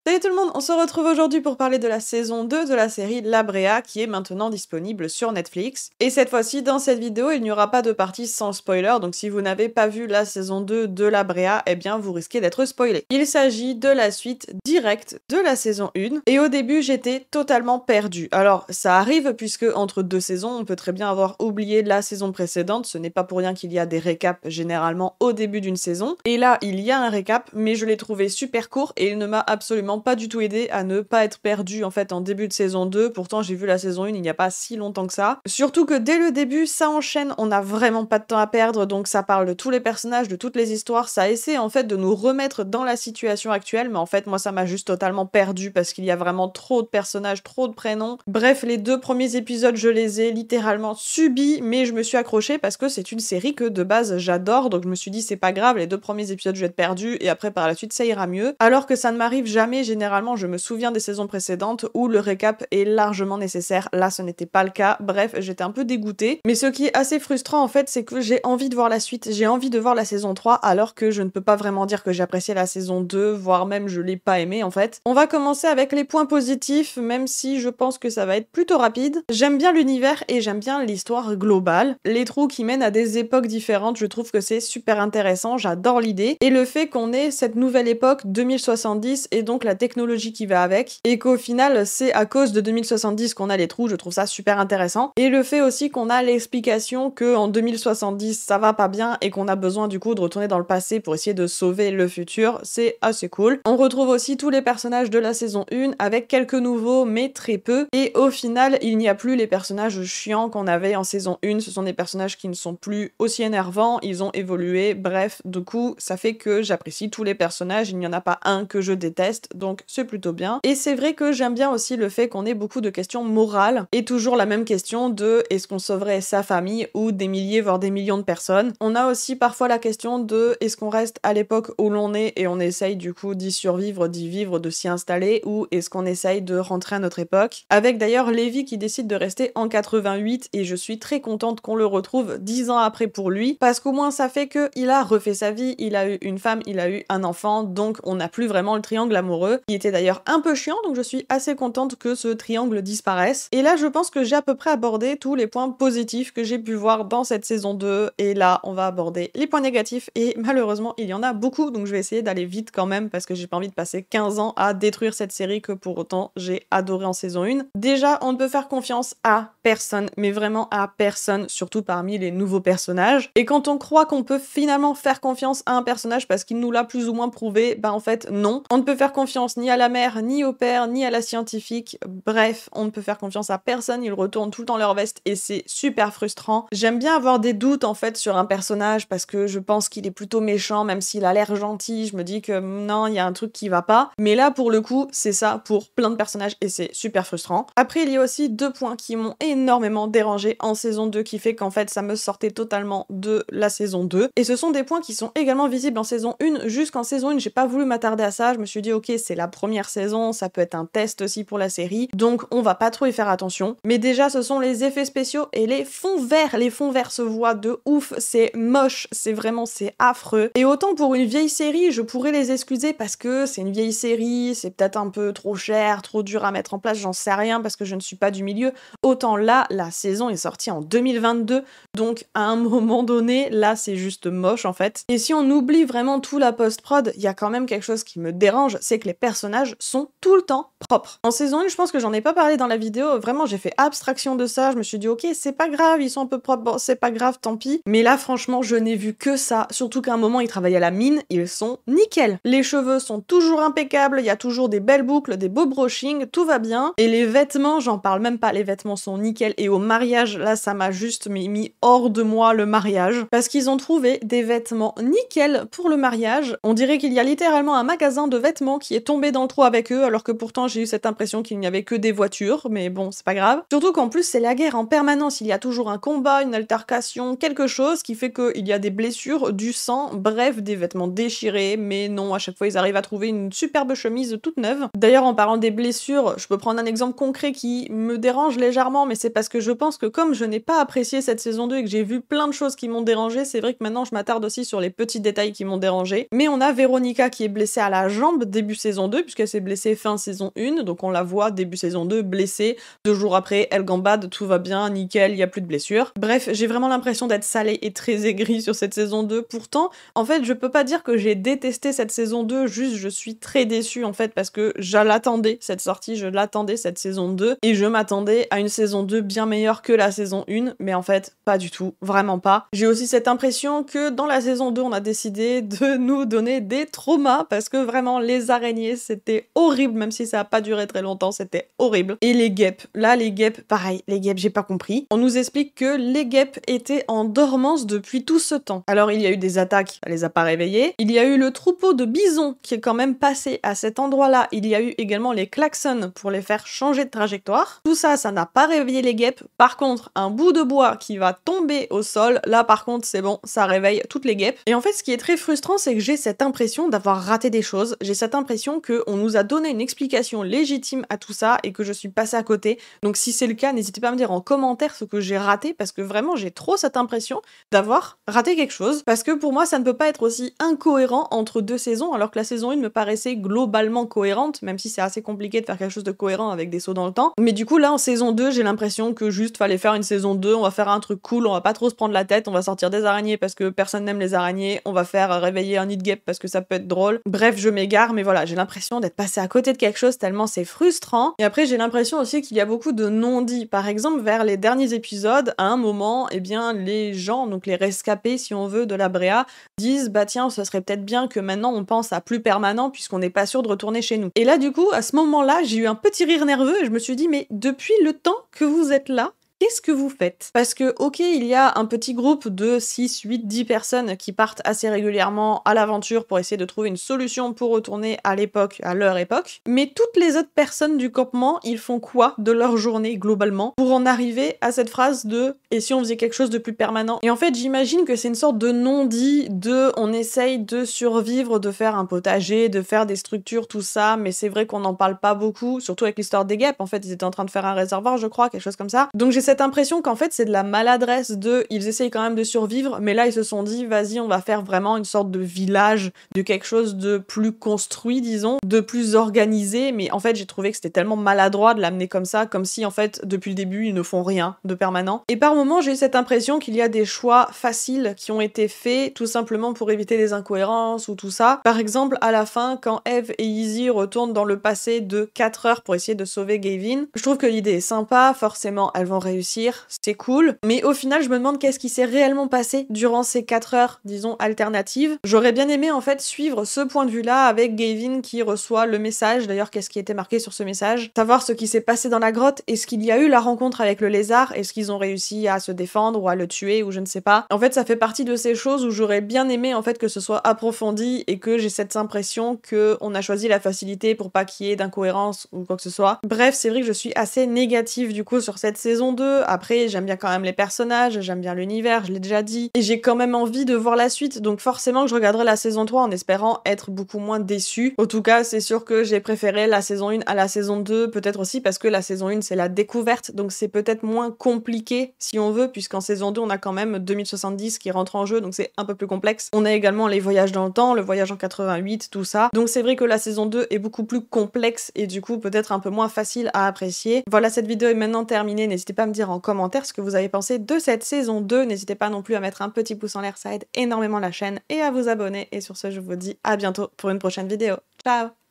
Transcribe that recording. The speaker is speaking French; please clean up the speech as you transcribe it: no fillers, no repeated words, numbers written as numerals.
Salut tout le monde, on se retrouve aujourd'hui pour parler de la saison 2 de la série La Brea qui est maintenant disponible sur Netflix. Et cette fois-ci, dans cette vidéo, il n'y aura pas de partie sans spoiler, donc si vous n'avez pas vu la saison 2 de La Brea, eh bien vous risquez d'être spoilé. Il s'agit de la suite directe de la saison 1, et au début j'étais totalement perdue. Alors ça arrive puisque entre deux saisons, on peut très bien avoir oublié la saison précédente, ce n'est pas pour rien qu'il y a des récaps généralement au début d'une saison. Et là, il y a un récap, mais je l'ai trouvé super court et il ne m'a absolument pas du tout aidé à ne pas être perdu en fait en début de saison 2. Pourtant j'ai vu la saison 1 il n'y a pas si longtemps que ça. Surtout que dès le début ça enchaîne, on n'a vraiment pas de temps à perdre, donc ça parle de tous les personnages, de toutes les histoires, ça essaie en fait de nous remettre dans la situation actuelle, mais en fait moi ça m'a juste totalement perdu parce qu'il y a vraiment trop de personnages, trop de prénoms. Bref, les deux premiers épisodes je les ai littéralement subis, mais je me suis accrochée parce que c'est une série que de base j'adore, donc je me suis dit c'est pas grave, les deux premiers épisodes je vais être perdue et après par la suite ça ira mieux. Alors que ça ne m'arrive jamais, généralement je me souviens des saisons précédentes où le récap est largement nécessaire, là ce n'était pas le cas, bref j'étais un peu dégoûtée. Mais ce qui est assez frustrant en fait c'est que j'ai envie de voir la suite, j'ai envie de voir la saison 3 alors que je ne peux pas vraiment dire que j'ai apprécié la saison 2, voire même je l'ai pas aimée en fait. On va commencer avec les points positifs, même si je pense que ça va être plutôt rapide. J'aime bien l'univers et j'aime bien l'histoire globale. Les trous qui mènent à des époques différentes, je trouve que c'est super intéressant, j'adore l'idée. Et le fait qu'on ait cette nouvelle époque 2070 et donc la technologie qui va avec, et qu'au final c'est à cause de 2070 qu'on a les trous, je trouve ça super intéressant. Et le fait aussi qu'on a l'explication que en 2070 ça va pas bien et qu'on a besoin du coup de retourner dans le passé pour essayer de sauver le futur, c'est assez cool. On retrouve aussi tous les personnages de la saison 1 avec quelques nouveaux mais très peu, et au final il n'y a plus les personnages chiants qu'on avait en saison 1, ce sont des personnages qui ne sont plus aussi énervants, ils ont évolué, bref, du coup ça fait que j'apprécie tous les personnages, il n'y en a pas un que je déteste, donc c'est plutôt bien. Et c'est vrai que j'aime bien aussi le fait qu'on ait beaucoup de questions morales, et toujours la même question de est-ce qu'on sauverait sa famille ou des milliers voire des millions de personnes. On a aussi parfois la question de est-ce qu'on reste à l'époque où l'on est et on essaye du coup d'y survivre, d'y vivre, de s'y installer, ou est-ce qu'on essaye de rentrer à notre époque. Avec d'ailleurs Levi qui décide de rester en 88 et je suis très contente qu'on le retrouve 10 ans après pour lui, parce qu'au moins ça fait qu'il a refait sa vie, il a eu une femme, il a eu un enfant, donc on n'a plus vraiment le triangle amoureux, qui était d'ailleurs un peu chiant, donc je suis assez contente que ce triangle disparaisse. Et là je pense que j'ai à peu près abordé tous les points positifs que j'ai pu voir dans cette saison 2, et là on va aborder les points négatifs, et malheureusement il y en a beaucoup, donc je vais essayer d'aller vite quand même, parce que j'ai pas envie de passer 15 ans à détruire cette série que pour autant j'ai adoré en saison 1. Déjà, on ne peut faire confiance à personne, mais vraiment à personne, surtout parmi les nouveaux personnages. Et quand on croit qu'on peut finalement faire confiance à un personnage parce qu'il nous l'a plus ou moins prouvé, bah en fait non. On ne peut faire confiance ni à la mère, ni au père, ni à la scientifique, bref, on ne peut faire confiance à personne, ils retournent tout le temps leur veste et c'est super frustrant. J'aime bien avoir des doutes en fait sur un personnage parce que je pense qu'il est plutôt méchant, même s'il a l'air gentil, je me dis que non, il y a un truc qui va pas. Mais là pour le coup, c'est ça pour plein de personnages et c'est super frustrant. Après, il y a aussi deux points qui m'ont énormément dérangé en saison 2 qui fait qu'en fait ça me sortait totalement de la saison 2. Et ce sont des points qui sont également visibles en saison 1. Jusqu'en saison 1, j'ai pas voulu m'attarder à ça, je me suis dit ok, c'est la première saison, ça peut être un test aussi pour la série, donc on va pas trop y faire attention. Mais déjà, ce sont les effets spéciaux et les fonds verts. Les fonds verts se voient de ouf, c'est moche, c'est affreux. Et autant pour une vieille série, je pourrais les excuser parce que c'est une vieille série, c'est peut-être un peu trop cher, trop dur à mettre en place, j'en sais rien parce que je ne suis pas du milieu. Autant là, la saison est sortie en 2022, donc à un moment donné, là c'est juste moche en fait. Et si on oublie vraiment tout la post-prod, il y a quand même quelque chose qui me dérange, c'est que les personnages sont tout le temps propres. En saison 1, je pense que j'en ai pas parlé dans la vidéo, vraiment j'ai fait abstraction de ça, je me suis dit ok, c'est pas grave, ils sont un peu propres, bon c'est pas grave, tant pis. Mais là franchement, je n'ai vu que ça, surtout qu'à un moment ils travaillent à la mine, ils sont nickel. Les cheveux sont toujours impeccables, il y a toujours des belles boucles, des beaux brushings, tout va bien. Et les vêtements, j'en parle même pas, les vêtements sont nickel. Et au mariage, là ça m'a juste mis hors de moi le mariage, parce qu'ils ont trouvé des vêtements nickel pour le mariage. On dirait qu'il y a littéralement un magasin de vêtements qui est tombé dans le trou avec eux, alors que pourtant j'ai eu cette impression qu'il n'y avait que des voitures, mais bon, c'est pas grave. Surtout qu'en plus c'est la guerre en permanence, il y a toujours un combat, une altercation, quelque chose qui fait qu'il y a des blessures, du sang, bref, des vêtements déchirés, mais non, à chaque fois ils arrivent à trouver une superbe chemise toute neuve. D'ailleurs, en parlant des blessures, je peux prendre un exemple concret qui me dérange légèrement, mais c'est parce que je pense que comme je n'ai pas apprécié cette saison 2 et que j'ai vu plein de choses qui m'ont dérangé, c'est vrai que maintenant je m'attarde aussi sur les petits détails qui m'ont dérangé. Mais on a Véronica qui est blessée à la jambe début saison saison 2, puisqu'elle s'est blessée fin saison 1, donc on la voit début saison 2, blessée, 2 jours après, elle gambade, tout va bien, nickel, il y a plus de blessures. Bref, j'ai vraiment l'impression d'être salée et très aigrie sur cette saison 2, pourtant, en fait, je peux pas dire que j'ai détesté cette saison 2, juste je suis très déçue, en fait, parce que je l'attendais, cette sortie, je l'attendais, cette saison 2, et je m'attendais à une saison 2 bien meilleure que la saison 1, mais en fait, pas du tout, vraiment pas. J'ai aussi cette impression que dans la saison 2, on a décidé de nous donner des traumas, parce que vraiment, les araignées, c'était horrible, même si ça a pas duré très longtemps, c'était horrible. Et les guêpes, là, les guêpes, pareil, les guêpes, j'ai pas compris. On nous explique que les guêpes étaient en dormance depuis tout ce temps. Alors, il y a eu des attaques, ça les a pas réveillés. Il y a eu le troupeau de bisons qui est quand même passé à cet endroit-là. Il y a eu également les klaxons pour les faire changer de trajectoire. Tout ça, ça n'a pas réveillé les guêpes. Par contre, un bout de bois qui va tomber au sol, là, par contre, c'est bon, ça réveille toutes les guêpes. Et en fait, ce qui est très frustrant, c'est que j'ai cette impression d'avoir raté des choses. J'ai cette impression qu'on nous a donné une explication légitime à tout ça et que je suis passée à côté. Donc si c'est le cas, n'hésitez pas à me dire en commentaire ce que j'ai raté, parce que vraiment, j'ai trop cette impression d'avoir raté quelque chose. Parce que pour moi, ça ne peut pas être aussi incohérent entre deux saisons, alors que la saison 1 me paraissait globalement cohérente, même si c'est assez compliqué de faire quelque chose de cohérent avec des sauts dans le temps. Mais du coup, là, en saison 2, j'ai l'impression que juste fallait faire une saison 2, on va faire un truc cool, on va pas trop se prendre la tête, on va sortir des araignées parce que personne n'aime les araignées, on va faire réveiller un nid de guêpe parce que ça peut être drôle. Bref, je m'égare, mais voilà, j'ai l'impression d'être passée à côté de quelque chose tellement c'est frustrant. Et après, j'ai l'impression aussi qu'il y a beaucoup de non-dits. Par exemple, vers les derniers épisodes, à un moment, eh bien, les gens, donc les rescapés, si on veut, de la Bréa, disent bah tiens, ce serait peut-être bien que maintenant on pense à plus permanent puisqu'on n'est pas sûr de retourner chez nous. Et là, du coup, à ce moment-là, j'ai eu un petit rire nerveux et je me suis dit mais depuis le temps que vous êtes là, qu'est-ce que vous faites? Parce que, ok, il y a un petit groupe de 6, 8, 10 personnes qui partent assez régulièrement à l'aventure pour essayer de trouver une solution pour retourner à l'époque, à leur époque, mais toutes les autres personnes du campement, ils font quoi de leur journée globalement pour en arriver à cette phrase de « et si on faisait quelque chose de plus permanent ?» Et en fait, j'imagine que c'est une sorte de non-dit de « on essaye de survivre, de faire un potager, de faire des structures, tout ça », mais c'est vrai qu'on n'en parle pas beaucoup, surtout avec l'histoire des guêpes, en fait, ils étaient en train de faire un réservoir, je crois, quelque chose comme ça. Donc j'ai cette impression qu'en fait c'est de la maladresse de ils essayent quand même de survivre, mais là ils se sont dit vas-y on va faire vraiment une sorte de village, de quelque chose de plus construit disons, de plus organisé, mais en fait j'ai trouvé que c'était tellement maladroit de l'amener comme ça, comme si en fait depuis le début ils ne font rien de permanent. Et par moments j'ai eu cette impression qu'il y a des choix faciles qui ont été faits tout simplement pour éviter des incohérences ou tout ça. Par exemple à la fin quand Eve et Izzy retournent dans le passé de 4 heures pour essayer de sauver Gavin, je trouve que l'idée est sympa, forcément elles vont réussir, c'est cool, mais au final je me demande qu'est-ce qui s'est réellement passé durant ces 4 heures, disons, alternatives. J'aurais bien aimé en fait suivre ce point de vue-là avec Gavin qui reçoit le message, d'ailleurs qu'est-ce qui était marqué sur ce message, savoir ce qui s'est passé dans la grotte, est-ce qu'il y a eu la rencontre avec le lézard, est-ce qu'ils ont réussi à se défendre ou à le tuer ou je ne sais pas. En fait ça fait partie de ces choses où j'aurais bien aimé en fait que ce soit approfondi et que j'ai cette impression que on a choisi la facilité pour pas qu'il y ait d'incohérence ou quoi que ce soit. Bref, c'est vrai que je suis assez négative du coup sur cette saison 2. Après, j'aime bien quand même les personnages, j'aime bien l'univers, je l'ai déjà dit, et j'ai quand même envie de voir la suite, donc forcément que je regarderai la saison 3 en espérant être beaucoup moins déçue. En tout cas, c'est sûr que j'ai préféré la saison 1 à la saison 2, peut-être aussi parce que la saison 1 c'est la découverte, donc c'est peut-être moins compliqué si on veut, puisqu'en saison 2 on a quand même 2070 qui rentre en jeu, donc c'est un peu plus complexe. On a également les voyages dans le temps, le voyage en 88, tout ça, donc c'est vrai que la saison 2 est beaucoup plus complexe et du coup peut-être un peu moins facile à apprécier. Voilà, cette vidéo est maintenant terminée, n'hésitez pas à me dire en commentaire ce que vous avez pensé de cette saison 2. N'hésitez pas non plus à mettre un petit pouce en l'air, ça aide énormément la chaîne, et à vous abonner. Et sur ce, je vous dis à bientôt pour une prochaine vidéo. Ciao!